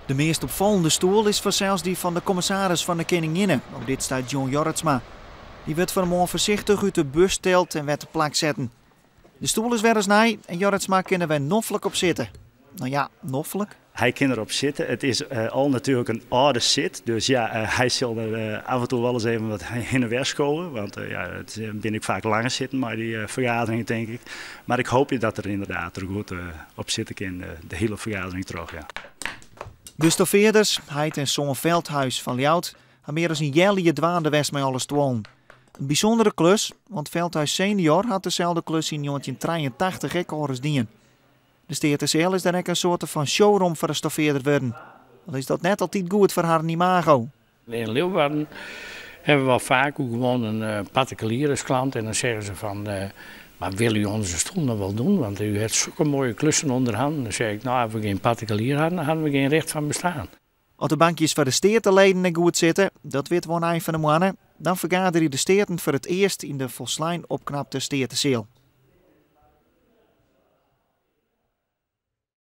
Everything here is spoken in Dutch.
De meest opvallende stoel is vanzelfs die van de commissaris van de Koninginne. Op dit staat John Jorritsma. Die werd vanmorgen voorzichtig uit de bus stelt en werd de plak zetten. De stoel is weer eens nij en Jorritsma kunnen we noffelijk op zitten. Nou ja, noffelijk. Hij kan erop zitten. Het is al natuurlijk een oude zit. Dus ja, hij zal er af en toe wel eens even wat heen en weer scoren. Want het ben ik vaak langer zitten, maar die vergadering denk ik. Maar ik hoop dat er inderdaad er goed op zitten kan de hele vergadering terug. Ja. De stoffeerders, Heid en Zoon Veldhuis van Ljout, hebben meer dan een jaar dwaande west met alles te. Een bijzondere klus, want Veldhuis senior had dezelfde klus in 1983 ook al eens dien. De Steerterseel is daar ook een soort van showroom voor de stoffeerder worden. Al is dat net altijd goed voor haar imago. In Leeuwarden hebben we wel vaak gewoon een particuliere klant en dan zeggen ze van, maar wil u onze stoel nog wel doen? Want u heeft zulke mooie klussen onderhand. Dan zeg ik, nou, als we geen particulier hadden, dan hadden we geen recht van bestaan. Als de bankjes voor de steerteleden goed zitten, dat weet wel een van de mannen, dan vergaderen de steerten voor het eerst in de volslijn opknapte Steerterseel.